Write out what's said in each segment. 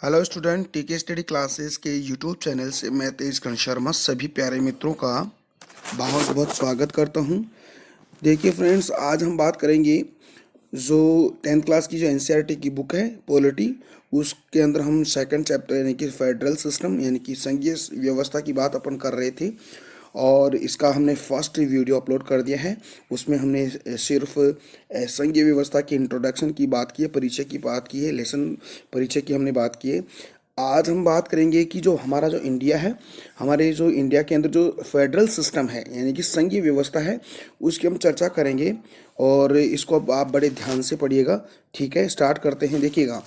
Hello student, टीके study classes के YouTube channel से मैं तेज शर्मा सभी प्यारे मित्रों का बहुत बहुत स्वागत करता हूं। देखिए फ्रेंड्स, आज हम बात करेंगे जो 10th क्लास की जो एनसीईआरटी की बुक है पॉलिटी, उसके अंदर हम सेकंड चैप्टर यानी कि फेडरल सिस्टम यानी कि संघीय व्यवस्था की बात अपन कर रहे थे। और इसका हमने फर्स्ट वीडियो अपलोड कर दिया है। उसमें हमने सिर्फ संघीय व्यवस्था की इंट्रोडक्शन की बात की है, परिचय की बात की है, लेसन परिचय की हमने बात की है। आज हम बात करेंगे कि जो हमारा जो इंडिया है, हमारे जो इंडिया के अंदर जो फेडरल सिस्टम है यानी कि संघीय व्यवस्था है, उसकी हम चर्चा करेंगे। और इसको अब आप बड़े ध्यान से पढ़िएगा। ठीक है, स्टार्ट करते हैं। देखिएगा,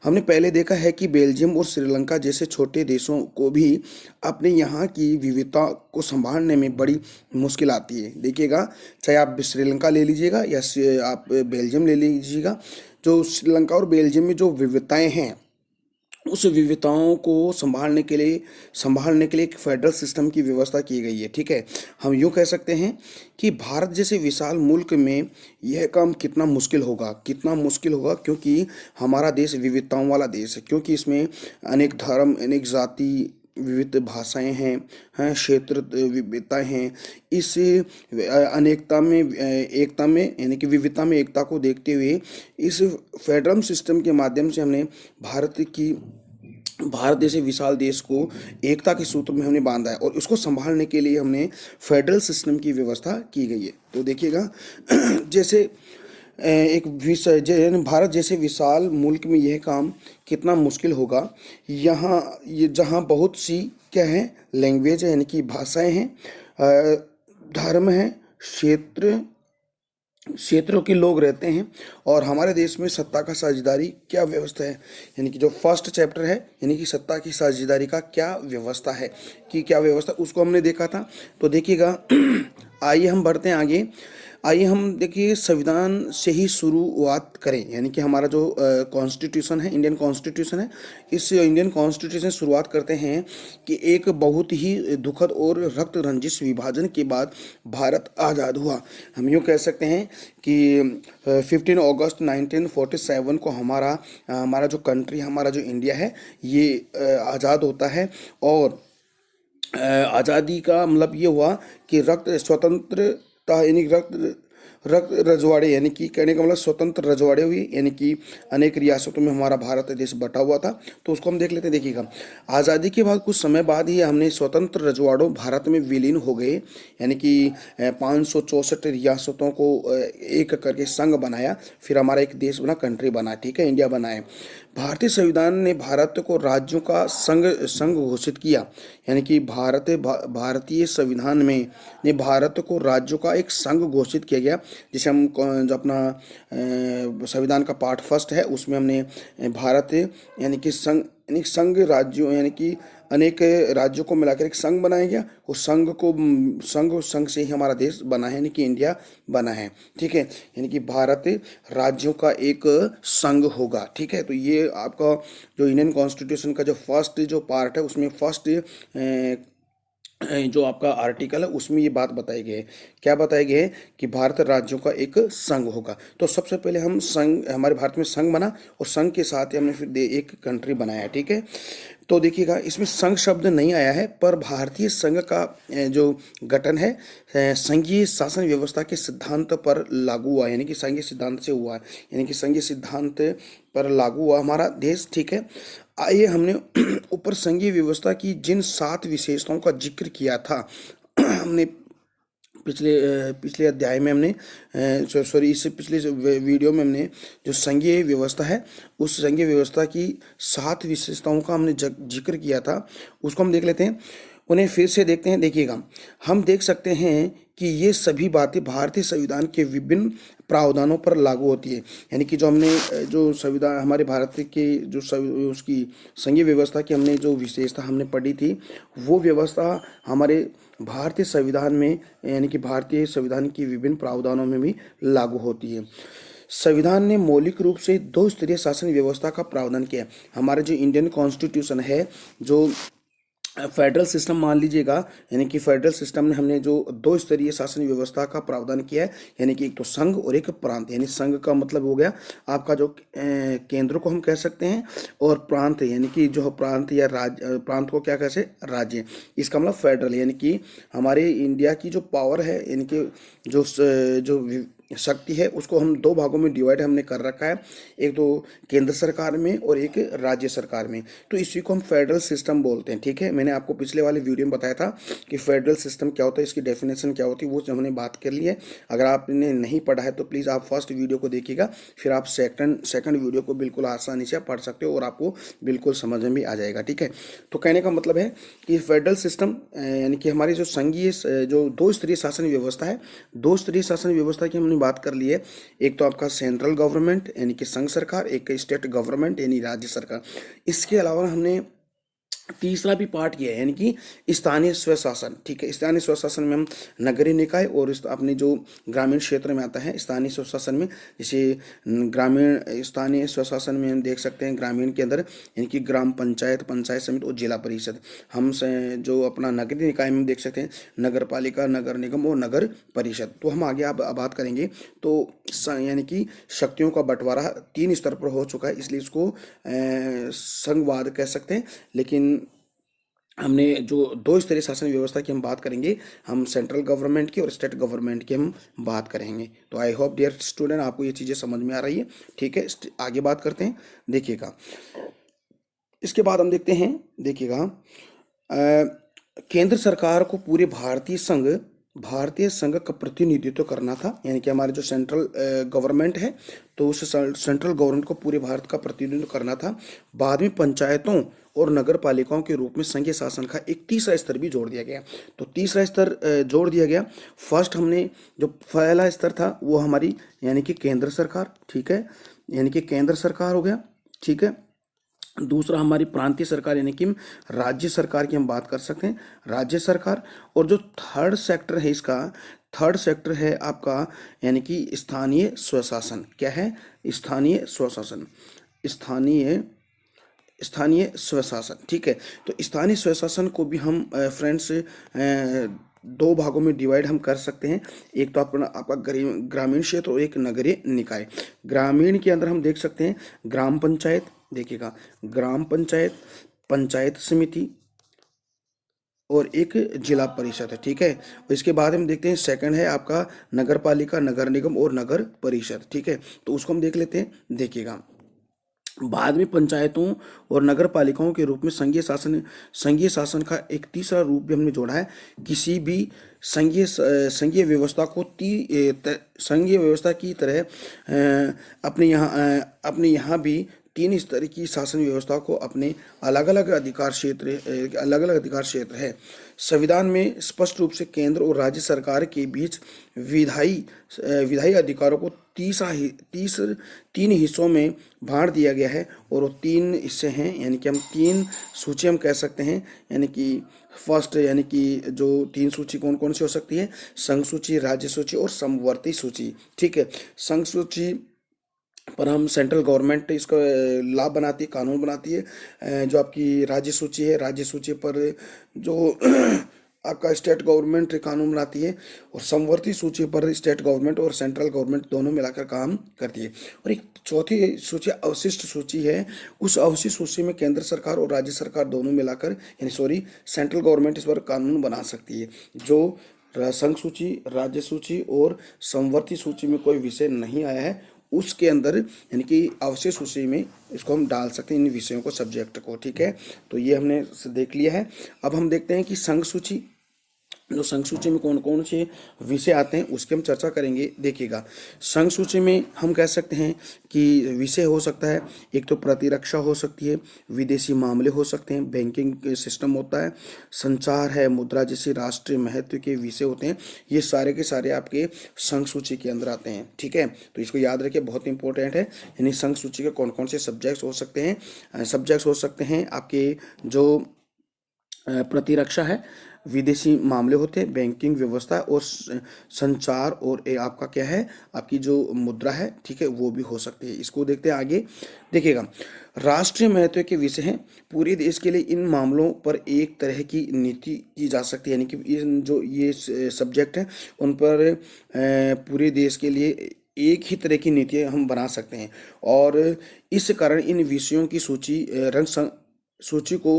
हमने पहले देखा है कि बेल्जियम और श्रीलंका जैसे छोटे देशों को भी अपने यहाँ की विविधता को संभालने में बड़ी मुश्किल आती है। देखिएगा, चाहे आप श्रीलंका ले लीजिएगा या आप बेल्जियम ले लीजिएगा, जो श्रीलंका और बेल्जियम में जो विविधताएं हैं, उस विविधताओं को संभालने के लिए एक फेडरल सिस्टम की व्यवस्था की गई है। ठीक है, हम यूँ कह सकते हैं कि भारत जैसे विशाल मुल्क में यह काम कितना मुश्किल होगा, क्योंकि हमारा देश विविधताओं वाला देश है। क्योंकि इसमें अनेक धर्म, अनेक जाति, विविध भाषाएं हैं क्षेत्र विविधताएं हैं। इस अनेकता में एकता में यानी कि विविधता में एकता को देखते हुए इस फेडरल सिस्टम के माध्यम से हमने भारत जैसे विशाल देश को एकता के सूत्र में हमने बांधा है, और उसको संभालने के लिए हमने फेडरल सिस्टम की व्यवस्था की गई है। तो देखिएगा, जैसे भारत जैसे विशाल मुल्क में यह काम कितना मुश्किल होगा। यहाँ ये जहाँ बहुत सी क्या है, लैंग्वेज है यानी कि भाषाएं हैं, धर्म है, क्षेत्रों के लोग रहते हैं। और हमारे देश में सत्ता का साझेदारी क्या व्यवस्था है, यानी कि जो फर्स्ट चैप्टर है यानी कि सत्ता की साझेदारी का क्या व्यवस्था है, कि क्या व्यवस्था, उसको हमने देखा था। तो देखिएगा, आइए हम बढ़ते हैं आगे। आइए हम देखिए संविधान से ही शुरुआत करें, यानी कि हमारा जो कॉन्स्टिट्यूशन है, इंडियन कॉन्स्टिट्यूशन है, इस इंडियन कॉन्स्टिट्यूशन से शुरुआत करते हैं कि एक बहुत ही दुखद और रक्त रंजिश विभाजन के बाद भारत आज़ाद हुआ। हम यूँ कह सकते हैं कि 15 अगस्त 1947 को हमारा जो कंट्री, हमारा जो इंडिया है, ये आज़ाद होता है। और आज़ादी का मतलब ये हुआ कि रक्त स्वतंत्रता यानी रक्त रक्त रजवाड़े, यानी कि कहने का मतलब स्वतंत्र रजवाड़े हुए, यानी कि अनेक रियासतों में हमारा भारत देश बटा हुआ था। तो उसको हम देख लेते हैं। देखिएगा, आज़ादी के बाद कुछ समय बाद ही हमने स्वतंत्र रजवाड़ों भारत में विलीन हो गए, यानी कि 564 रियासतों को एक करके संघ बनाया, फिर हमारा एक देश बना, कंट्री बना। ठीक है, इंडिया बना है। भारतीय संविधान ने भारत को राज्यों का संघ घोषित किया, यानी कि भारतीय संविधान में ने भारत को राज्यों का एक संघ घोषित किया गया। जिसे हम जो अपना संविधान का पार्ट फर्स्ट है, उसमें हमने भारत यानी कि संघ राज्यों यानी कि अनेक राज्यों को मिलाकर एक संघ बनाया गया। उस संघ से ही हमारा देश बना है, यानी कि इंडिया बना है। ठीक है, यानी कि भारत राज्यों का एक संघ होगा। ठीक है, तो ये आपका जो इंडियन कॉन्स्टिट्यूशन का जो फर्स्ट जो पार्ट है, उसमें फर्स्ट जो आपका आर्टिकल है, उसमें ये बात बताई गई है। क्या बताई गई है कि भारत राज्यों का एक संघ होगा। तो सबसे पहले हमारे भारत में संघ बना, और संघ के साथ ही हमने फिर एक कंट्री बनाया। ठीक है, तो देखिएगा, इसमें संघ शब्द नहीं आया है, पर भारतीय संघ का जो गठन है संघीय शासन व्यवस्था के सिद्धांत पर लागू हुआ, यानी कि संघीय सिद्धांत से हुआ, यानी कि संघीय सिद्धांत पर लागू हुआ हमारा देश। ठीक है, आइए, हमने ऊपर संघीय व्यवस्था की जिन 7 विशेषताओं का जिक्र किया था, हमने पिछले अध्याय में हमने सॉरी इससे पिछले वीडियो में हमने जो संघीय व्यवस्था है, उस संघीय व्यवस्था की 7 विशेषताओं का हमने जिक्र किया था। उसको हम देख लेते हैं, उन्हें फिर से देखते हैं। देखिएगा, हम देख सकते हैं कि ये सभी बातें भारतीय संविधान के विभिन्न प्रावधानों पर लागू होती है, यानी कि जो हमने जो संविधान हमारे भारत के जो उसकी संघीय व्यवस्था की हमने जो विशेषता हमने पढ़ी थी, वो व्यवस्था हमारे भारतीय संविधान में यानी कि भारतीय संविधान की विभिन्न प्रावधानों में भी लागू होती है। संविधान ने मौलिक रूप से 2 स्तरीय शासन व्यवस्था का प्रावधान किया है। हमारा जो इंडियन कॉन्स्टिट्यूशन है, जो फेडरल सिस्टम मान लीजिएगा, यानी कि फेडरल सिस्टम में हमने जो दो स्तरीय शासन व्यवस्था का प्रावधान किया है, यानी कि एक तो संघ और एक प्रांत। यानी संघ का मतलब हो गया आपका जो केंद्र को हम कह सकते हैं, और प्रांत यानी कि जो प्रांत या राज्य, प्रांत को क्या कह सकते, राज्य। इसका मतलब फेडरल, यानी कि हमारे इंडिया की जो पावर है, यानी कि जो शक्ति है, उसको हम दो भागों में डिवाइड हमने कर रखा है, एक तो केंद्र सरकार में और एक राज्य सरकार में। तो इसी को हम फेडरल सिस्टम बोलते हैं। ठीक है, मैंने आपको पिछले वाले वीडियो में बताया था कि फेडरल सिस्टम क्या होता है, इसकी डेफिनेशन क्या होती है, वो हमने बात कर ली है। अगर आपने नहीं पढ़ा है तो प्लीज़ आप फर्स्ट वीडियो को देखिएगा, फिर आप सेकंड वीडियो को बिल्कुल आसानी से पढ़ सकते हो और आपको बिल्कुल समझ में भी आ जाएगा। ठीक है, तो कहने का मतलब है कि फेडरल सिस्टम यानी कि हमारी जो संघीय जो दो स्तरीय शासन व्यवस्था है, दो स्तरीय शासन व्यवस्था की हमने बात कर ली है। एक तो आपका सेंट्रल गवर्नमेंट यानी कि संघ सरकार, एक स्टेट गवर्नमेंट यानी राज्य सरकार। इसके अलावा हमने तीसरा भी पार्ट किया है, यानी कि स्थानीय स्वशासन। ठीक है, स्थानीय स्वशासन में हम नगरीय निकाय और अपने जो ग्रामीण क्षेत्र में आता है स्थानीय स्वशासन में, जैसे ग्रामीण स्थानीय स्वशासन में हम देख सकते हैं ग्रामीण के अंदर यानी कि ग्राम पंचायत, पंचायत समिति और जिला परिषद। हम जो अपना नगरीय निकाय में देख सकते हैं नगर पालिका, नगर निगम और नगर परिषद। तो हम आगे आप बात करेंगे तो यानी कि शक्तियों का बंटवारा तीन स्तर पर हो चुका है, इसलिए इसको संघवाद कह सकते हैं। लेकिन हमने जो दो स्तरीय शासन व्यवस्था की हम बात करेंगे, हम सेंट्रल गवर्नमेंट की और स्टेट गवर्नमेंट की हम बात करेंगे। तो आई होप डियर स्टूडेंट आपको ये चीज़ें समझ में आ रही है। ठीक है, आगे बात करते हैं। देखिएगा, इसके बाद हम देखते हैं, देखिएगा केंद्र सरकार को पूरे भारतीय संघ का प्रतिनिधित्व करना था, यानी कि हमारे जो सेंट्रल गवर्नमेंट है, तो उस सेंट्रल गवर्नमेंट को पूरे भारत का प्रतिनिधित्व करना था। बाद में पंचायतों और नगर पालिकाओं के रूप में संघीय शासन का एक तीसरा स्तर भी जोड़ दिया गया। तो तीसरा स्तर जोड़ दिया गया। फर्स्ट हमने जो पहला स्तर था वो हमारी यानी कि केंद्र सरकार, ठीक है, यानी कि केंद्र सरकार हो गया। ठीक है, दूसरा हमारी प्रांतीय सरकार यानी कि राज्य सरकार की हम बात कर सकते हैं, राज्य सरकार। और जो थर्ड सेक्टर है इसका, थर्ड सेक्टर है आपका यानी कि स्थानीय स्वशासन। क्या है? स्थानीय स्वशासन, स्थानीय स्थानीय स्वशासन। ठीक है, तो स्थानीय स्वशासन को भी हम फ्रेंड्स दो भागों में डिवाइड हम कर सकते हैं। एक तो अपना आपका ग्रामीण क्षेत्र और एक नगरीय निकाय। ग्रामीण के अंदर हम देख सकते हैं ग्राम पंचायत, देखिएगा ग्राम पंचायत, पंचायत समिति और एक जिला परिषद है। ठीक है, और इसके बाद हम देखते हैं सेकंड है आपका नगर पालिका, नगर निगम और नगर परिषद। ठीक है, तो उसको हम देख लेते हैं। देखिएगा, बाद में पंचायतों और नगर पालिकाओं के रूप में संघीय शासन का एक तीसरा रूप भी हमने जोड़ा है। किसी भी संघीय व्यवस्था को संघीय व्यवस्था की तरह अपने यहाँ भी तीन स्तर की शासन व्यवस्था को अपने अलग अलग अधिकार क्षेत्र है। संविधान में स्पष्ट रूप से केंद्र और राज्य सरकार के बीच विधायी अधिकारों को तीन हिस्सों में बांट दिया गया है। और वो तीन हिस्से हैं, यानी कि हम तीन सूची हम कह सकते हैं। यानी कि फर्स्ट यानी कि जो तीन सूची कौन कौन सी हो सकती है? संघ सूची, राज्य सूची और समवर्ती सूची। ठीक है, संघ सूची पर हम सेंट्रल गवर्नमेंट इसका लॉ बनाती है, कानून बनाती है। जो आपकी राज्य सूची है, राज्य सूची पर जो आपका स्टेट गवर्नमेंट कानून बनाती है, और समवर्ती सूची पर स्टेट गवर्नमेंट और सेंट्रल गवर्नमेंट दोनों मिलाकर काम करती है। और एक चौथी सूची अवशिष्ट सूची है। उस अवशिष्ट सूची में केंद्र सरकार और राज्य सरकार दोनों मिलाकर सेंट्रल गवर्नमेंट इस पर कानून बना सकती है। जो संघ सूची, राज्य सूची और समवर्ती सूची में कोई विषय नहीं आया है, उसके अंदर यानी कि अवशेष सूची में इसको हम डाल सकते हैं, इन विषयों को, सब्जेक्ट को। ठीक है, तो ये हमने देख लिया है। अब हम देखते हैं कि संघ सूची, जो संघ सूची में कौन कौन से विषय आते हैं उसकी हम चर्चा करेंगे। देखिएगा, संघ सूची में हम कह सकते हैं कि विषय हो सकता है, एक तो प्रतिरक्षा हो सकती है, विदेशी मामले हो सकते हैं, बैंकिंग सिस्टम होता है, संचार है, मुद्रा जैसे राष्ट्रीय महत्व के विषय होते हैं। ये सारे के सारे आपके संघ सूची के अंदर आते हैं। ठीक है, तो इसको याद रखिए, बहुत इंपॉर्टेंट है। यानी संघ सूची के कौन कौन से सब्जेक्ट्स हो सकते हैं? सब्जेक्ट्स हो सकते हैं आपके जो प्रतिरक्षा है, विदेशी मामले होते हैं, बैंकिंग व्यवस्था और संचार, और आपका क्या है, आपकी जो मुद्रा है, ठीक है, वो भी हो सकती है। इसको देखते हैं आगे। देखिएगा, राष्ट्रीय महत्व के विषय हैं। पूरे देश के लिए इन मामलों पर एक तरह की नीति की जा सकती है, यानी कि इन जो ये सब्जेक्ट हैं उन पर पूरे देश के लिए एक ही तरह की नीतियाँ हम बना सकते हैं। और इस कारण इन विषयों की सूची सूची को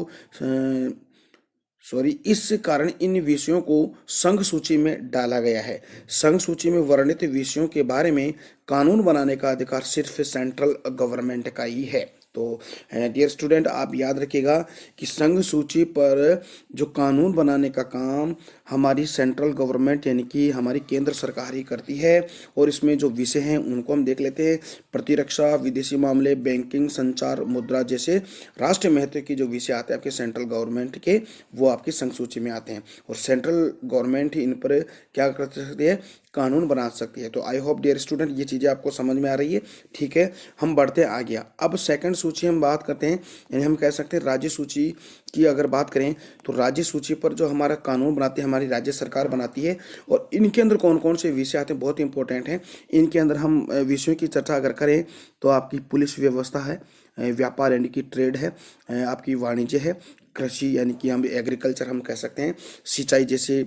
इस कारण इन विषयों को संघ सूची में डाला गया है। संघ सूची में वर्णित विषयों के बारे में कानून बनाने का अधिकार सिर्फ सेंट्रल गवर्नमेंट का ही है। तो डियर स्टूडेंट, आप याद रखिएगा कि संघ सूची पर जो कानून बनाने का काम हमारी सेंट्रल गवर्नमेंट यानी कि हमारी केंद्र सरकार ही करती है। और इसमें जो विषय हैं उनको हम देख लेते हैं। प्रतिरक्षा, विदेशी मामले, बैंकिंग, संचार, मुद्रा जैसे राष्ट्रीय महत्व के जो विषय आते हैं आपके सेंट्रल गवर्नमेंट के, वो आपकी संघ सूची में आते हैं। और सेंट्रल गवर्नमेंट ही इन पर क्या कर सकती है, कानून बना सकती है। तो आई होप डियर स्टूडेंट ये चीज़ें आपको समझ में आ रही है। ठीक है, हम बढ़ते हैं आगे। अब सेकंड सूची हम बात करते हैं, यानी हम कह सकते हैं राज्य सूची की अगर बात करें तो राज्य सूची पर जो हमारा कानून बनाती है हमारी राज्य सरकार बनाती है। और इनके अंदर कौन कौन से विषय आते हैं, बहुत इंपॉर्टेंट हैं। इनके अंदर हम विषयों की चर्चा अगर करें तो आपकी पुलिस व्यवस्था है, व्यापार यानी कि ट्रेड है, आपकी वाणिज्य है, कृषि यानी कि हम एग्रीकल्चर हम कह सकते हैं, सिंचाई जैसे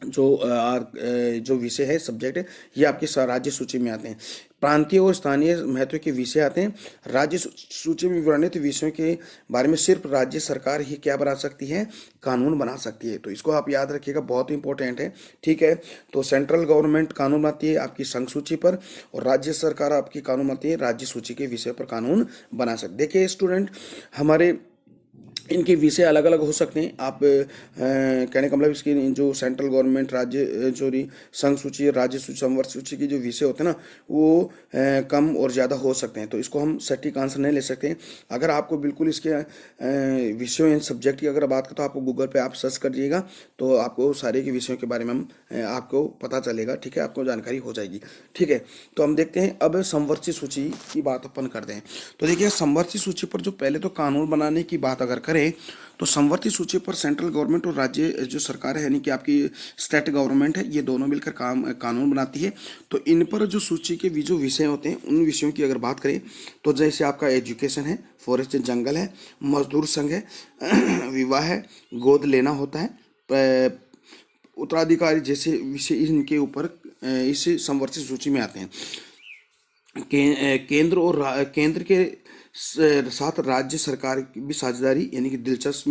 जो विषय है, सब्जेक्ट है, ये आपकी राज्य सूची में आते हैं। प्रांतीय और स्थानीय महत्व के विषय आते हैं। राज्य सूची में वर्णित विषयों के बारे में सिर्फ राज्य सरकार ही क्या बना सकती है, कानून बना सकती है। तो इसको आप याद रखिएगा, बहुत इंपॉर्टेंट है। ठीक है, तो सेंट्रल गवर्नमेंट कानून बनाती है आपकी संघ सूची पर, और राज्य सरकार आपकी कानून बनाती है राज्य सूची के विषय पर कानून बना सकती है। देखिए स्टूडेंट, हमारे इनके विषय अलग अलग हो सकते हैं। आप कहने का मतलब इसकी जो सेंट्रल गवर्नमेंट राज्य सॉरी संघ सूची, राज्य सूची, संवर्ग सूची के जो विषय होते हैं ना, वो कम और ज़्यादा हो सकते हैं। तो इसको हम सटीक आंसर नहीं ले सकते हैं। अगर आपको बिल्कुल इसके विषयों या सब्जेक्ट की अगर बात करें तो आपको गूगल पे आप सर्च कर दिएगा, तो आपको सारे के विषयों के बारे में हम आपको पता चलेगा। ठीक है, आपको जानकारी हो जाएगी। ठीक है, तो हम देखते हैं अब संवर्ती सूची की बात अपन करते हैं। तो देखिए, संवर्ती सूची पर जो पहले तो कानून बनाने की बात अगर करें तो संवर्ती सूची पर सेंट्रल गवर्नमेंट और राज्य जो सरकार है यानी कि आपकी स्टेट गवर्नमेंट है, ये दोनों मिलकर कानून बनाती है। तो इन पर जो सूची के जो विषय होते हैं उन विषयों की अगर बात करें तो जैसे आपका एजुकेशन है, फॉरेस्ट जंगल है, मजदूर संघ है, विवाह है, गोद लेना होता है, उत्तराधिकारी जैसे विषय इनके ऊपर इस संवर्ती सूची में आते हैं। केंद्र और केंद्र के साथ राज्य सरकार की भी साझेदारी यानी कि दिलचस्पी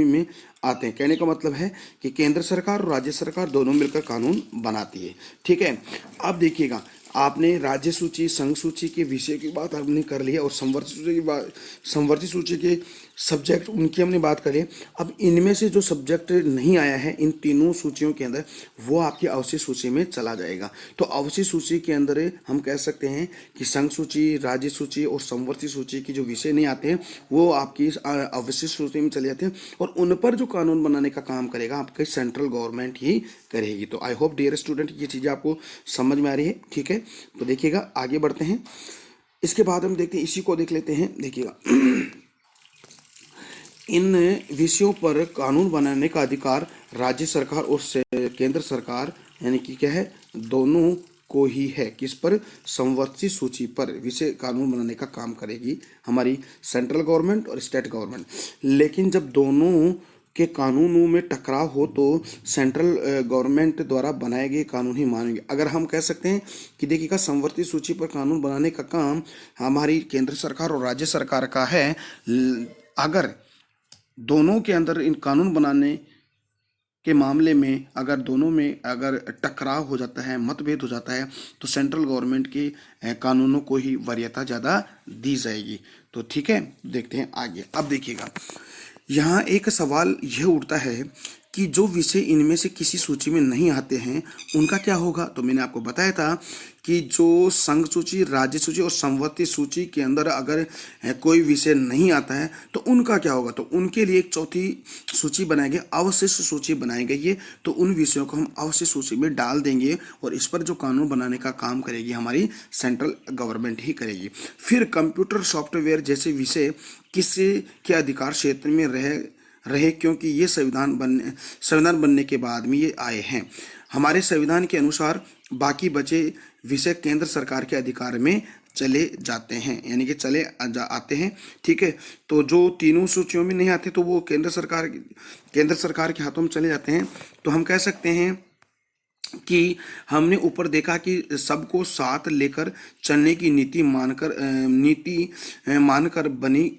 में आते हैं। कहने का मतलब है कि केंद्र सरकार और राज्य सरकार दोनों मिलकर कानून बनाती है। ठीक है, अब देखिएगा, आपने राज्य सूची, संघ सूची के विषय की बात हमने कर ली है, और संवर्ती सूची की बात, संवर्ती सूची के सब्जेक्ट उनकी हमने बात करी है। अब इनमें से जो सब्जेक्ट नहीं आया है इन तीनों सूचियों के अंदर, वो आपकी अवशिष्ट सूची में चला जाएगा। तो अवशिष्ट सूची के अंदर हम कह सकते हैं कि संघ सूची, राज्य सूची और संवर्ती सूची की जो विषय नहीं आते हैं वो आपकी अवशिष्ट सूची में चले जाते हैं, और उन पर जो कानून बनाने का काम करेगा आपकी सेंट्रल गवर्नमेंट ही करेगी। तो आई होप डियर स्टूडेंट ये चीज़ें आपको समझ में आ रही है। ठीक है, तो देखिएगा आगे बढ़ते हैं। इसके बाद हम देखते हैं, इसी को देख लेते हैं। देखिएगा, इन विषयों पर कानून बनाने का अधिकार राज्य सरकार और केंद्र सरकार यानी कि क्या है, दोनों को ही है। किस पर, संवर्ती सूची पर विषय कानून बनाने का काम करेगी हमारी सेंट्रल गवर्नमेंट और स्टेट गवर्नमेंट। लेकिन जब दोनों के कानूनों में टकराव हो तो सेंट्रल गवर्नमेंट द्वारा बनाए गए कानून ही मानेंगे। अगर हम कह सकते हैं कि देखिएगा, संवर्ती सूची पर कानून बनाने का काम हमारी केंद्र सरकार और राज्य सरकार का है। अगर दोनों के अंदर इन कानून बनाने के मामले में अगर दोनों में अगर टकराव हो जाता है, मतभेद हो जाता है, तो सेंट्रल गवर्नमेंट के कानूनों को ही वरीयता ज़्यादा दी जाएगी। तो ठीक है, देखते हैं आगे। अब देखिएगा, यहाँ एक सवाल यह उठता है कि जो विषय इनमें से किसी सूची में नहीं आते हैं उनका क्या होगा। तो मैंने आपको बताया था कि जो संघ सूची, राज्य सूची और संवर्ती सूची के अंदर अगर कोई विषय नहीं आता है तो उनका क्या होगा। तो उनके लिए एक चौथी सूची बनाई गई, अवशिष्ट सूची बनाई गई है। तो उन विषयों को हम अवशिष्ट सूची में डाल देंगे और इस पर जो कानून बनाने का काम करेगी हमारी सेंट्रल गवर्नमेंट ही करेगी। फिर कंप्यूटर सॉफ्टवेयर जैसे विषय किसी के अधिकार क्षेत्र में रहे, क्योंकि ये संविधान बनने के बाद में ये आए हैं। हमारे संविधान के अनुसार बाकी बचे विषय केंद्र सरकार के अधिकार में चले जाते हैं, यानी कि आते हैं। ठीक है, तो जो तीनों सूचियों में नहीं आते तो वो केंद्र सरकार के हाथों में चले जाते हैं। तो हम कह सकते हैं कि हमने ऊपर देखा कि सबको साथ लेकर चलने की नीति मानकर बनी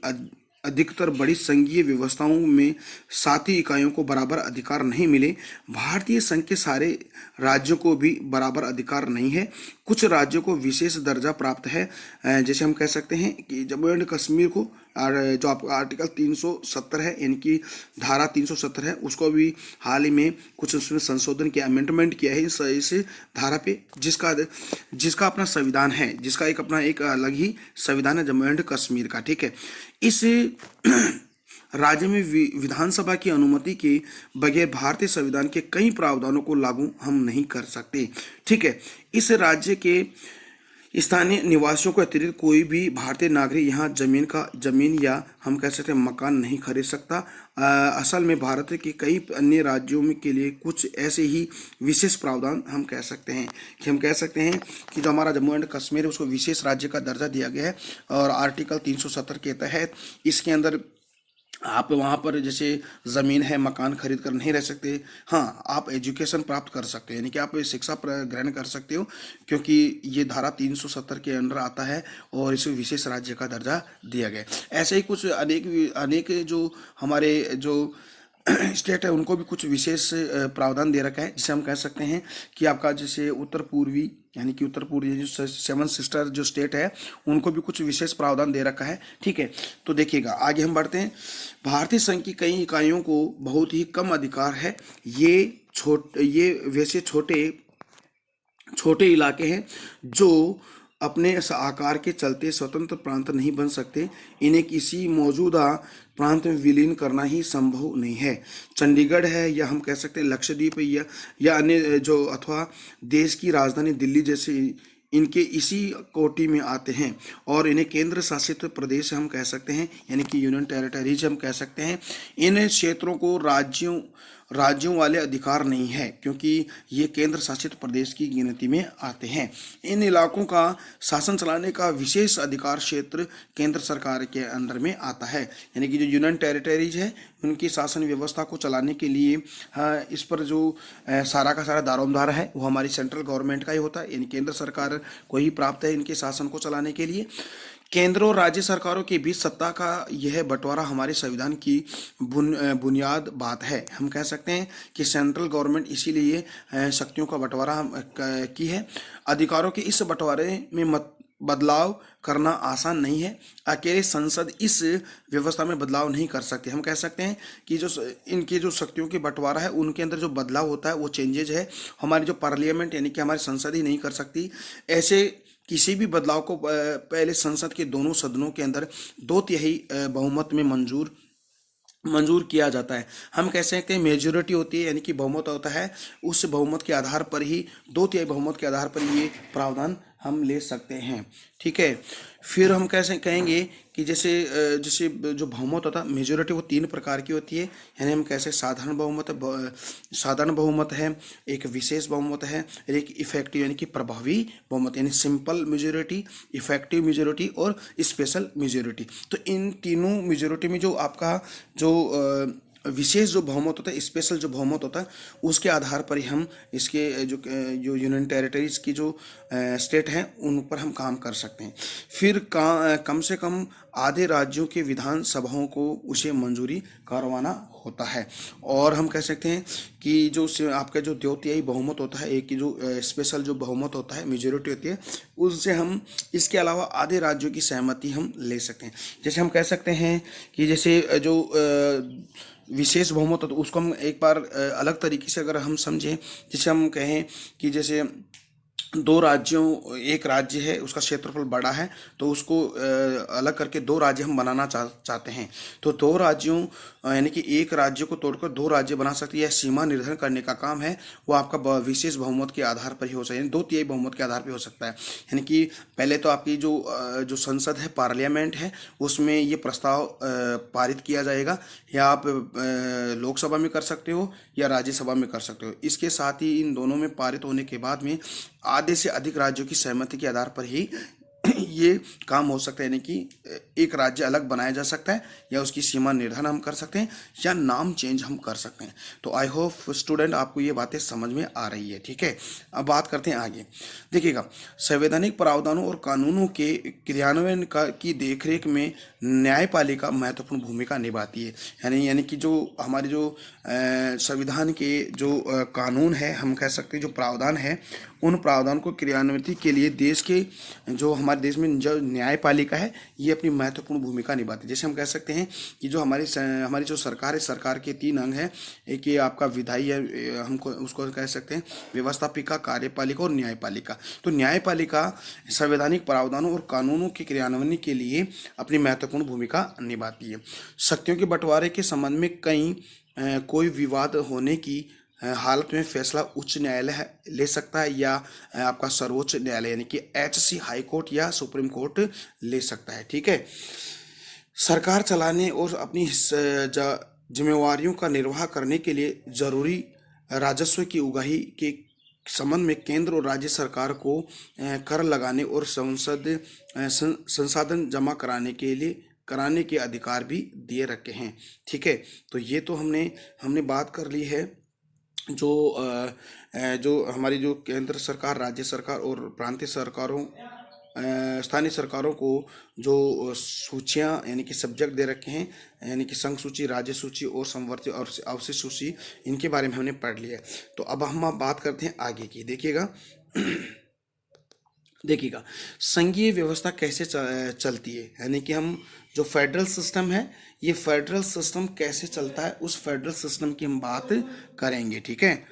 अधिकतर बड़ी संघीय व्यवस्थाओं में साथी इकाइयों को बराबर अधिकार नहीं मिले। भारतीय संघ के सारे राज्यों को भी बराबर अधिकार नहीं है। कुछ राज्यों को विशेष दर्जा प्राप्त है, जैसे हम कह सकते हैं कि जम्मू एंड कश्मीर को जो आपका आर्टिकल 370 है, यानी कि धारा 370 है, उसको भी हाल ही में कुछ उसमें संशोधन किया, अमेंडमेंट किया है इस धारा पे, जिसका अपना संविधान है, जिसका एक अलग ही संविधान है जम्मू एंड कश्मीर का। ठीक है, इस राज्य में विधानसभा की अनुमति के बगैर भारतीय संविधान के कई प्रावधानों को लागू हम नहीं कर सकते। ठीक है, इस राज्य के स्थानीय निवासियों को अतिरिक्त कोई भी भारतीय नागरिक यहाँ जमीन या हम कह सकते हैं मकान नहीं खरीद सकता। असल में भारत के कई अन्य राज्यों में के लिए कुछ ऐसे ही विशेष प्रावधान हम कह सकते हैं कि जो हमारा जम्मू एंड कश्मीर है उसको विशेष राज्य का दर्जा दिया गया है, और आर्टिकल 370 के तहत इसके अंदर आप वहाँ पर जैसे ज़मीन है, मकान खरीद कर नहीं रह सकते। हाँ, आप एजुकेशन प्राप्त कर सकते हो, यानी कि आप शिक्षा ग्रहण कर सकते हो, क्योंकि ये धारा 370 के अंडर आता है और इसे विशेष राज्य का दर्जा दिया गया। ऐसे ही कुछ अनेक जो हमारे जो स्टेट है उनको भी कुछ विशेष प्रावधान दे रखा है, जिसे हम कह सकते हैं कि आपका जैसे उत्तर पूर्वी जो 7 सिस्टर जो स्टेट है उनको भी कुछ विशेष प्रावधान दे रखा है। ठीक है, तो देखिएगा आगे हम बढ़ते हैं। भारतीय संघ की कई इकाइयों को बहुत ही कम अधिकार है। ये वैसे छोटे इलाके हैं जो अपने आकार के चलते स्वतंत्र प्रांत नहीं बन सकते। इन्हें किसी मौजूदा प्रांत में विलीन करना ही संभव नहीं है। चंडीगढ़ है, या हम कह सकते हैं लक्षद्वीप या अन्य जो अथवा देश की राजधानी दिल्ली जैसे इनके इसी कोटि में आते हैं, और इन्हें केंद्र शासित प्रदेश हम कह सकते हैं, यानी कि यूनियन टेरिटरीज हम कह सकते हैं। इन क्षेत्रों को राज्यों वाले अधिकार नहीं है, क्योंकि ये केंद्र शासित प्रदेश की गिनती में आते हैं। इन इलाकों का शासन चलाने का विशेष अधिकार क्षेत्र केंद्र सरकार के अंदर में आता है, यानी कि जो यूनियन टेरिटरीज है उनकी शासन व्यवस्था को चलाने के लिए इस पर जो सारा का सारा दारोमदार है वो हमारी सेंट्रल गवर्नमेंट का ही होता है, यानी केंद्र सरकार को ही प्राप्त है इनके शासन को चलाने के लिए। केंद्र और राज्य सरकारों के बीच सत्ता का यह बंटवारा हमारे संविधान की बुनियाद बात है। हम कह सकते हैं कि सेंट्रल गवर्नमेंट इसीलिए शक्तियों का बंटवारा की है। अधिकारों के इस बंटवारे में बदलाव करना आसान नहीं है। अकेले संसद इस व्यवस्था में बदलाव नहीं कर सकते। हम कह सकते हैं कि जो इनके जो शक्तियों के बंटवारा है उनके अंदर जो बदलाव होता है वो चेंजेज है, हमारी जो पार्लियामेंट यानी कि हमारी संसद ही नहीं कर सकती। ऐसे किसी भी बदलाव को पहले संसद के दोनों सदनों के अंदर 2/3 बहुमत में मंजूर किया जाता है। हम कह सकते हैं मेजोरिटी होती है, यानी कि बहुमत होता है, उस बहुमत के आधार पर ही 2/3 बहुमत के आधार पर ये प्रावधान हम ले सकते हैं। ठीक है, फिर हम कैसे कहेंगे कि जैसे जो बहुमत होता है मेजोरिटी वो 3 प्रकार की होती है, यानी हम कैसे साधारण बहुमत है, एक विशेष बहुमत है, एक इफेक्टिव यानी कि प्रभावी बहुमत, यानी सिंपल मेजोरिटी, इफेक्टिव मेजोरिटी और स्पेशल मेजोरिटी। तो इन तीनों मेजोरिटी में जो आपका जो विशेष जो बहुमत होता है, स्पेशल जो बहुमत होता है, उसके आधार पर ही हम इसके जो यूनियन टेरिटरीज की जो स्टेट हैं उन पर हम काम कर सकते हैं। फिर कम से कम आधे राज्यों के विधान सभाओं को उसे मंजूरी करवाना होता है। और हम कह सकते हैं कि जो आपका जो 2/3 बहुमत होता है, एक जो स्पेशल जो बहुमत होता है, मेजोरिटी होती है, उससे हम इसके अलावा आधे राज्यों की सहमति हम ले सकते हैं। जैसे हम कह सकते हैं कि जैसे जो विशेष बहुमत होता है उसको हम एक बार अलग तरीके से अगर हम समझें, जैसे हम कहें कि जैसे दो राज्यों, एक राज्य है उसका क्षेत्रफल बड़ा है तो उसको अलग करके दो राज्य हम बनाना चाहते हैं। तो दो राज्यों यानी कि एक राज्य को तोड़कर दो राज्य बना सकते हैं। यह सीमा निर्धारण करने का काम है वो आपका विशेष बहुमत के आधार पर ही हो सकता है, यानी दो तिहाई बहुमत के आधार पर हो सकता है। यानी कि पहले तो आपकी जो संसद है, पार्लियामेंट है, उसमें ये प्रस्ताव पारित किया जाएगा, या आप लोकसभा में कर सकते हो या राज्यसभा में कर सकते हो। इसके साथ ही इन दोनों में पारित होने के बाद में आधे से अधिक राज्यों की सहमति के आधार पर ही ये काम हो सकता है, यानी कि एक राज्य अलग बनाया जा सकता है, या उसकी सीमा निर्धारण हम कर सकते हैं, या नाम चेंज हम कर सकते हैं। तो आई होप स्टूडेंट आपको ये बातें समझ में आ रही है। ठीक है, अब बात करते हैं आगे। देखिएगा, संवैधानिक प्रावधानों और कानूनों के क्रियान्वयन की देखरेख में न्यायपालिका महत्वपूर्ण भूमिका निभाती है। यानी कि जो हमारे जो संविधान के जो कानून है, हम कह सकते हैं जो प्रावधान है, उन प्रावधान को क्रियान्वित के लिए देश के जो हमारे देश में जो न्यायपालिका है ये अपनी महत्वपूर्ण भूमिका निभाती है। जैसे हम कह सकते हैं कि जो हमारी जो सरकार है, सरकार के तीन अंग हैं। एक ये आपका विधायी है, हमको उसको कह सकते हैं व्यवस्थापिका, कार्यपालिका और न्यायपालिका। तो न्यायपालिका संवैधानिक प्रावधानों और कानूनों के क्रियान्वयन के लिए अपनी महत्वपूर्ण भूमिका निभाती है। शक्तियों के बंटवारे के संबंध में कोई विवाद होने की हालत में फैसला उच्च न्यायालय ले सकता है, या आपका सर्वोच्च न्यायालय यानी कि HC हाई कोर्ट या सुप्रीम कोर्ट ले सकता है। ठीक है, सरकार चलाने और अपनी जिम्मेवारियों का निर्वाह करने के लिए जरूरी राजस्व की उगाही के संबंध में केंद्र और राज्य सरकार को कर लगाने और संसाधन जमा कराने के अधिकार भी दिए रखे हैं। ठीक है, तो ये तो हमने बात कर ली है जो हमारी जो केंद्र सरकार, राज्य सरकार और प्रांतीय सरकारों, स्थानीय सरकारों को जो सूचियां यानी कि सब्जेक्ट दे रखे हैं, यानी कि संघ सूची, राज्य सूची और समवर्ती और अवशिष्ट सूची, इनके बारे में हमने पढ़ लिया है। तो अब हम बात करते हैं आगे की। देखिएगा, संघीय व्यवस्था कैसे चलती है, यानी कि हम जो फेडरल सिस्टम है, ये फेडरल सिस्टम कैसे चलता है, उस फेडरल सिस्टम की हम बात करेंगे। ठीक है,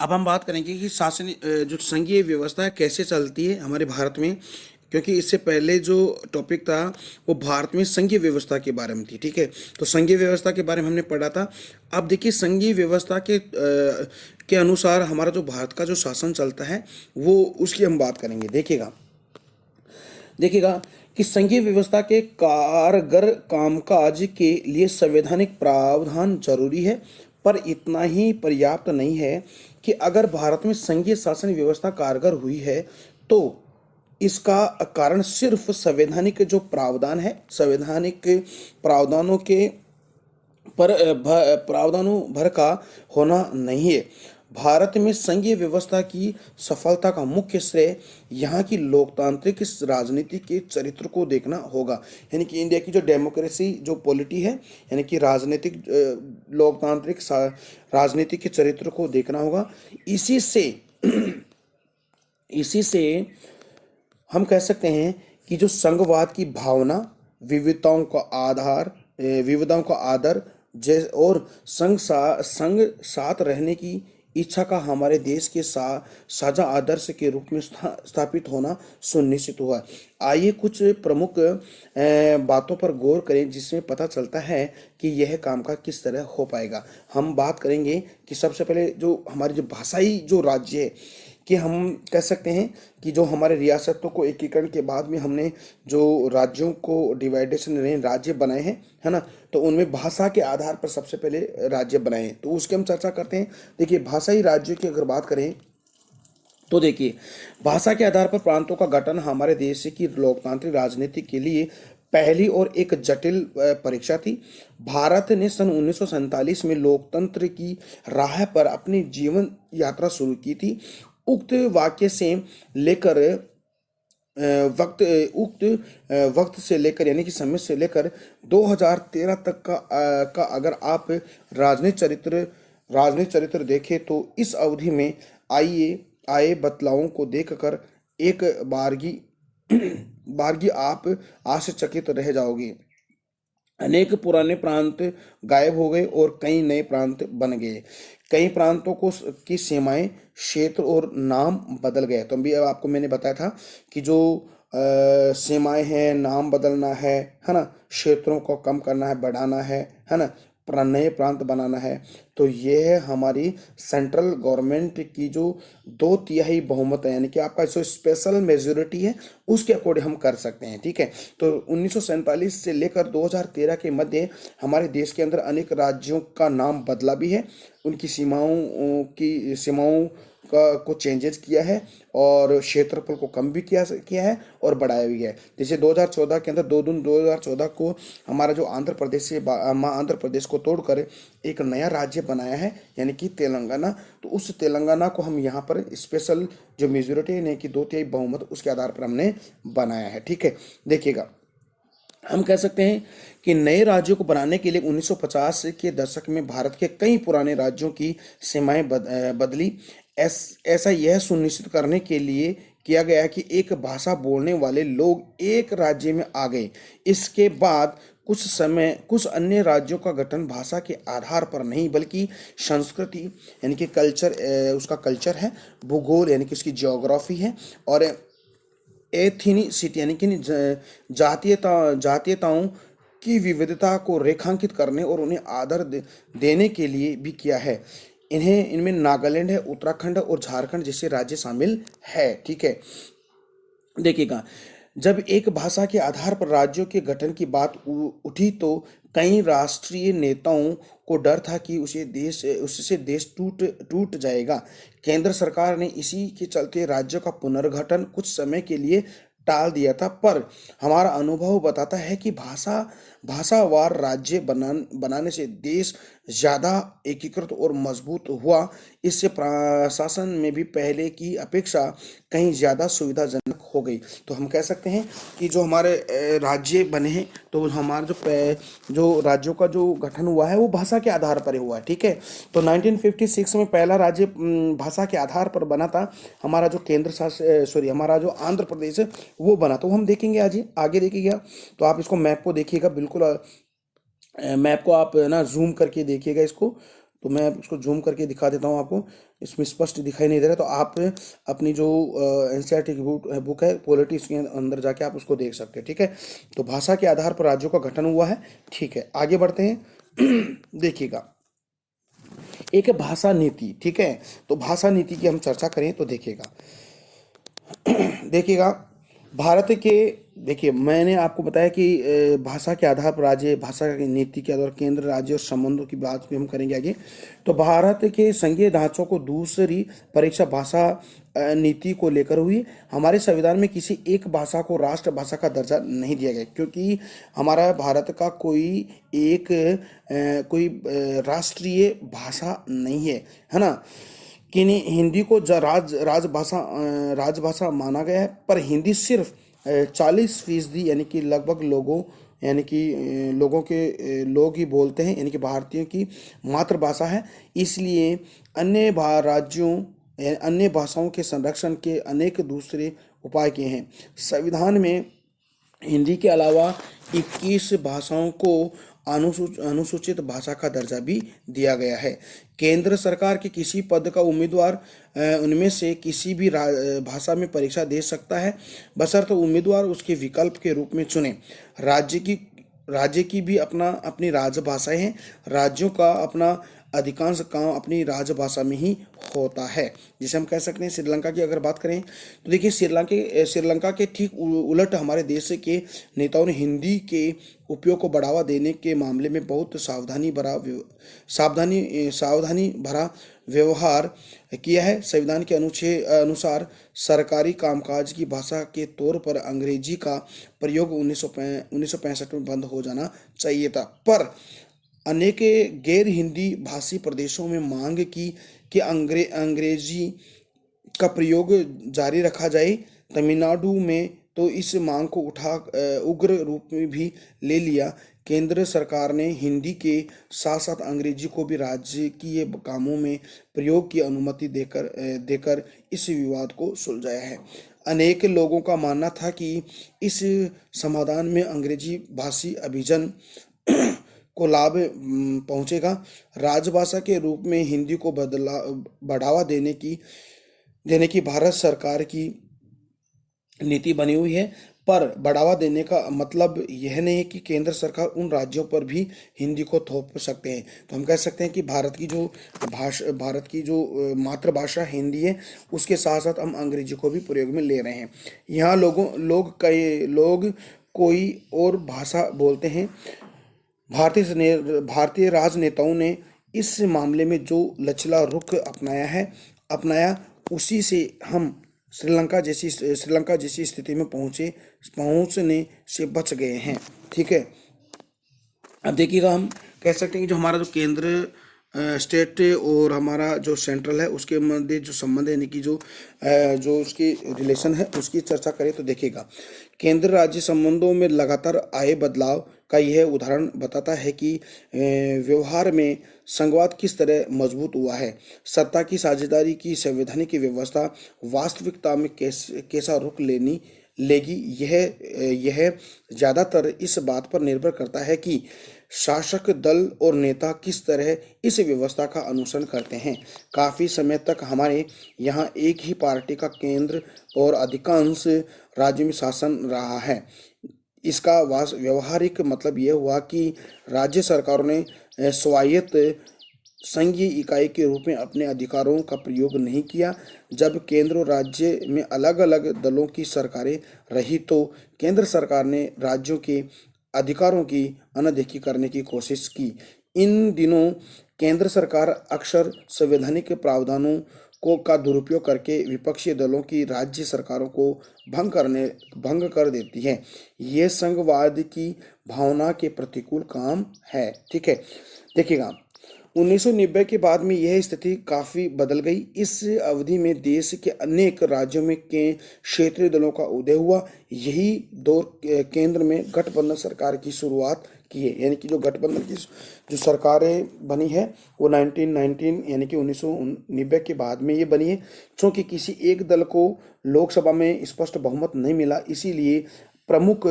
अब हम बात करेंगे कि जो संघीय व्यवस्था है कैसे चलती है हमारे भारत में, क्योंकि इससे पहले जो टॉपिक था वो भारत में संघीय व्यवस्था के बारे में थी। ठीक है, तो संघीय व्यवस्था के बारे में हमने पढ़ा था। अब देखिए, संघीय व्यवस्था के अनुसार हमारा जो भारत का जो शासन चलता है वो उसकी हम बात करेंगे। देखिएगा कि संघीय व्यवस्था के कारगर कामकाज के लिए संवैधानिक प्रावधान जरूरी है, पर इतना ही पर्याप्त नहीं है कि अगर भारत में संघीय शासन व्यवस्था कारगर हुई है तो इसका कारण सिर्फ संवैधानिक जो प्रावधान है, संवैधानिक प्रावधानों के प्रावधानों भर का होना नहीं है। भारत में संघीय व्यवस्था की सफलता का मुख्य श्रेय यहाँ की लोकतांत्रिक राजनीति के चरित्र को देखना होगा। यानी कि इंडिया की जो डेमोक्रेसी जो पॉलिटी है, यानी कि राजनीतिक लोकतांत्रिक राजनीति के चरित्र को देखना होगा। इसी से हम कह सकते हैं कि जो संघवाद की भावना, विविधताओं का आदर और संघ साथ रहने की इच्छा का हमारे देश के साझा आदर्श के रूप में स्थापित होना सुनिश्चित हुआ। आइए कुछ प्रमुख बातों पर गौर करें जिसमें पता चलता है कि यह काम का किस तरह हो पाएगा। हम बात करेंगे कि सबसे पहले जो हमारी जो भाषाई जो राज्य है, कि हम कह सकते हैं कि जो हमारे रियासतों को एकीकरण के बाद में हमने जो राज्यों को डिवाइडेशन राज्य बनाए हैं, है ना, तो उनमें भाषा के आधार पर सबसे पहले राज्य बनाए हैं, तो उसकी हम चर्चा करते हैं। देखिए, भाषाई राज्यों की अगर बात करें तो देखिए, भाषा के आधार पर प्रांतों का गठन हमारे देश की लोकतांत्रिक राजनीति के लिए पहली और एक जटिल परीक्षा थी। भारत ने सन 1947 में लोकतंत्र की राह पर अपनी जीवन यात्रा शुरू की थी। उक्त वक्त से लेकर यानी कि समय से लेकर 2013 तक का अगर आप राजनीतिक चरित्र देखें तो इस अवधि में आए बदलावों को देखकर एक बारगी आप आश्चर्यचकित रह जाओगे। अनेक पुराने प्रांत गायब हो गए और कई नए प्रांत बन गए। कई प्रांतों को की सीमाएं, क्षेत्र और नाम बदल गए। तो अभी अब आपको मैंने बताया था कि जो सीमाएं हैं, नाम बदलना है ना, क्षेत्रों को कम करना है, बढ़ाना है ना, नए प्रांत बनाना है। तो ये है हमारी सेंट्रल गवर्नमेंट की जो 2/3 बहुमत है, यानी कि आपका जो स्पेशल मेजोरिटी है उसके अकॉर्डिंग हम कर सकते हैं। ठीक है। तो 1947 से लेकर 2013 के मध्य हमारे देश के अंदर अनेक राज्यों का नाम बदला भी है, उनकी सीमाओं का को चेंजेस किया है और क्षेत्रफल को कम भी किया है और बढ़ाया भी है। जैसे 2014 के अंदर 2 जून 2014 को हमारा जो आंध्र प्रदेश से आंध्र प्रदेश को तोड़कर एक नया राज्य बनाया है, यानी कि तेलंगाना। तो उस तेलंगाना को हम यहाँ पर स्पेशल जो मेजोरिटी है, यानी कि 2/3 बहुमत, उसके आधार पर हमने बनाया है। ठीक है। देखिएगा, हम कह सकते हैं कि नए राज्यों को बनाने के लिए 1950 के दशक में भारत के कई पुराने राज्यों की सीमाएं बदली। ऐसा यह सुनिश्चित करने के लिए किया गया कि एक भाषा बोलने वाले लोग एक राज्य में आ गए। इसके बाद कुछ अन्य राज्यों का गठन भाषा के आधार पर नहीं बल्कि संस्कृति, यानी कि कल्चर, उसका कल्चर है, भूगोल यानी कि उसकी ज्योग्राफी है, और एथनिसिटी यानी कि जातीयताओं की विविधता को रेखांकित करने और उन्हें आदर देने के लिए भी किया है। इनमें नागालैंड है, उत्तराखंड और झारखंड जैसे राज्य शामिल है। ठीक है। देखिएगा, जब एक भाषा के आधार पर राज्यों के गठन की बात उठी तो कई राष्ट्रीय नेताओं को डर था कि उससे देश टूट टूट जाएगा। केंद्र सरकार ने इसी के चलते राज्यों का पुनर्गठन कुछ समय के लिए टाल दिया था, पर हमारा अनुभव बताता है कि भाषावार राज्य बनाने से देश ज़्यादा एकीकृत और मजबूत हुआ। इससे प्रशासन में भी पहले की अपेक्षा कहीं ज़्यादा सुविधाजनक हो गई। तो हम कह सकते हैं कि जो हमारे राज्य बने हैं, तो हमारा जो राज्यों का जो गठन हुआ है वो भाषा के आधार पर ही हुआ है। ठीक है। तो 1956 में पहला राज्य भाषा के आधार पर बना था। हमारा जो हमारा जो आंध्र प्रदेश है वो बना। तो हम देखेंगे आज आगे देखिएगा। तो आप इसको मैप को देखिएगा, बिल्कुल मैप को आप ना जूम करके देखिएगा इसको। तो मैं इसको जूम करके दिखा देता हूँ आपको, इसमें स्पष्ट दिखाई नहीं दे रहा। तो आप अपनी जो एनसीईआरटी की बुक है पॉलिटी, इसके अंदर जाके आप उसको देख सकते हैं। ठीक है। तो भाषा के आधार पर राज्यों का गठन हुआ है। ठीक है, आगे बढ़ते हैं। देखिएगा, एक है भाषा नीति। ठीक है। तो भाषा नीति की हम चर्चा करें तो देखिएगा भारत के, देखिए मैंने आपको बताया कि भाषा के आधार पर राज्य, भाषा की नीति के आधार केंद्र राज्य और संबंधों की बात भी हम करेंगे आगे। तो भारत के संघीय ढांचों को दूसरी परीक्षा भाषा नीति को लेकर हुई। हमारे संविधान में किसी एक भाषा को राष्ट्रभाषा का दर्जा नहीं दिया गया, क्योंकि हमारा भारत का राष्ट्रीय भाषा नहीं है ना। कि नहीं, हिंदी को राजभाषा माना गया है, पर हिंदी सिर्फ 40% यानी कि लगभग लोग ही बोलते हैं, यानी कि भारतीयों की मातृभाषा है। इसलिए अन्य भाषाओं के संरक्षण के अनेक दूसरे उपाय किए हैं। संविधान में हिंदी के अलावा 21 भाषाओं को अनुसूचित भाषा का दर्जा भी दिया गया है। केंद्र सरकार के किसी पद का उम्मीदवार उनमें से किसी भी भाषा में परीक्षा दे सकता है, बशर्ते उम्मीदवार उसके विकल्प के रूप में चुने। राज्य की भी अपनी राजभाषाएं हैं। राज्यों का अपना अधिकांश काम अपनी राजभाषा में ही होता है। जिसे हम कह सकते हैं, श्रीलंका की अगर बात करें तो देखिए, श्रीलंका के ठीक उलट हमारे देश के नेताओं ने हिंदी के उपयोग को बढ़ावा देने के मामले में बहुत सावधानी भरा व्यवहार किया है। संविधान के अनुसार सरकारी कामकाज की भाषा के तौर पर अंग्रेजी का प्रयोग 1965 में बंद हो जाना चाहिए था, पर अनेक गैर हिंदी भाषी प्रदेशों में मांग की कि अंग्रेजी का प्रयोग जारी रखा जाए। तमिलनाडु में तो इस मांग को उग्र रूप में भी ले लिया। केंद्र सरकार ने हिंदी के साथ साथ अंग्रेजी को भी राजकीय कामों में प्रयोग की अनुमति देकर इस विवाद को सुलझाया है। अनेक लोगों का मानना था कि इस समाधान में अंग्रेजी भाषी को लाभ पहुंचेगा। राजभाषा के रूप में हिंदी को बढ़ावा देने की भारत सरकार की नीति बनी हुई है। पर बढ़ावा देने का मतलब यह नहीं है कि केंद्र सरकार उन राज्यों पर भी हिंदी को थोप सकते हैं। तो हम कह सकते हैं कि भारत की जो मातृभाषा हिंदी है, उसके साथ साथ हम अंग्रेजी को भी प्रयोग में ले रहे हैं। यहाँ कई लोग कोई और भाषा बोलते हैं। भारतीय राजनेताओं ने इस मामले में जो लचला रुख अपनाया, उसी से हम श्रीलंका जैसी स्थिति में पहुंचने से बच गए हैं। ठीक है। अब देखिएगा, हम कह सकते हैं कि जो हमारा जो केंद्र स्टेट और हमारा जो सेंट्रल है, उसके मध्य जो संबंध है, यानी कि जो उसकी रिलेशन है, उसकी चर्चा करें तो देखिएगा, केंद्र राज्य संबंधों में लगातार आए बदलाव का यह उदाहरण बताता है कि व्यवहार में संघवाद किस तरह मजबूत हुआ है। सत्ता की साझेदारी की संवैधानिक व्यवस्था वास्तविकता में कैसा रुख लेगी, यह ज़्यादातर इस बात पर निर्भर करता है कि शासक दल और नेता किस तरह इस व्यवस्था का अनुसरण करते हैं। काफ़ी समय तक हमारे यहाँ एक ही पार्टी का केंद्र और अधिकांश राज्य में शासन रहा है। इसका व्यवहारिक मतलब यह हुआ कि राज्य सरकारों ने स्वायत्त संघीय इकाई के रूप में अपने अधिकारों का प्रयोग नहीं किया। जब केंद्र और राज्य में अलग अलग दलों की सरकारें रही, तो केंद्र सरकार ने राज्यों के अधिकारों की अनदेखी करने की कोशिश की। इन दिनों केंद्र सरकार अक्सर संवैधानिक प्रावधानों का दुरुपयोग करके विपक्षी दलों की राज्य सरकारों को भंग कर देती है। ये संघवाद की भावना के प्रतिकूल काम है। ठीक है। देखिएगा, 1990 के बाद में यह स्थिति काफ़ी बदल गई। इस अवधि में देश के अनेक राज्यों में के क्षेत्रीय दलों का उदय हुआ। यही दौर केंद्र में गठबंधन सरकार की शुरुआत की है। यानी कि जो गठबंधन की जो सरकारें बनी है, वो 1919 यानी कि 1990 के बाद में ये बनी है। क्योंकि किसी एक दल को लोकसभा में स्पष्ट बहुमत नहीं मिला, इसीलिए प्रमुख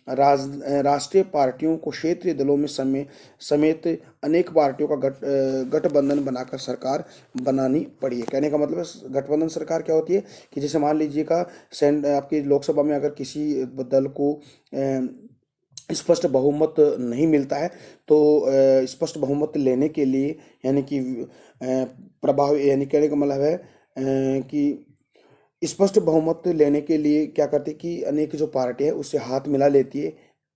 राष्ट्रीय पार्टियों को क्षेत्रीय दलों में समेत अनेक पार्टियों का गठबंधन बनाकर सरकार बनानी पड़ी है। कहने का मतलब है, गठबंधन सरकार क्या होती है कि जैसे मान लीजिएगा, आपकी लोकसभा में अगर किसी दल को स्पष्ट बहुमत नहीं मिलता है, तो स्पष्ट बहुमत लेने के लिए, यानी कि प्रभावी, यानी कहने का मतलब है कि स्पष्ट बहुमत लेने के लिए क्या करती है कि अनेक जो पार्टी है उससे हाथ मिला लेती है,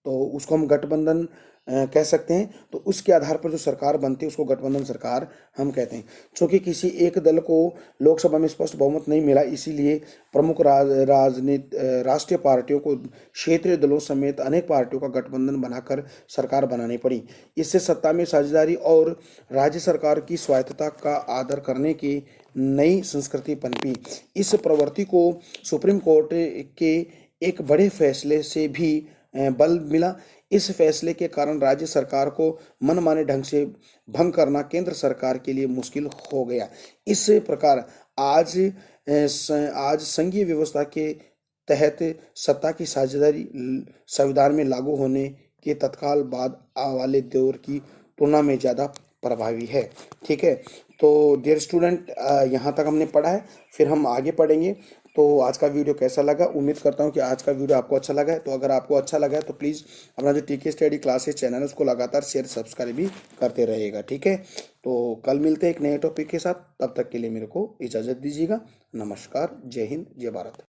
तो उसको हम गठबंधन कह सकते हैं। तो उसके आधार पर जो सरकार बनती है उसको गठबंधन सरकार हम कहते हैं। क्योंकि किसी एक दल को लोकसभा में स्पष्ट बहुमत नहीं मिला, इसीलिए प्रमुख राष्ट्रीय पार्टियों को क्षेत्रीय दलों समेत अनेक पार्टियों का गठबंधन बनाकर सरकार बनानी पड़ी। इससे सत्ता में साझेदारी और राज्य सरकार की स्वायत्तता का आदर करने की नई संस्कृति पनपी। इस प्रवृत्ति को सुप्रीम कोर्ट के एक बड़े फैसले से भी बल मिला। इस फैसले के कारण राज्य सरकार को मनमाने ढंग से भंग करना केंद्र सरकार के लिए मुश्किल हो गया। इस प्रकार आज संघीय व्यवस्था के तहत सत्ता की साझेदारी संविधान में लागू होने के तत्काल बाद वाले दौर की तुलना में ज़्यादा प्रभावी है। ठीक है। तो डियर स्टूडेंट, यहाँ तक हमने पढ़ा है, फिर हम आगे पढ़ेंगे। तो आज का वीडियो कैसा लगा? उम्मीद करता हूँ कि आज का वीडियो आपको अच्छा लगा है। तो अगर आपको अच्छा लगा है तो प्लीज़ अपना जो टीके स्टडी क्लासेस चैनल है उसको लगातार शेयर सब्सक्राइब भी करते रहिएगा। ठीक है। तो कल मिलते हैं एक नए टॉपिक के साथ। तब तक के लिए मेरे को इजाज़त दीजिएगा। नमस्कार। जय हिंद, जय भारत।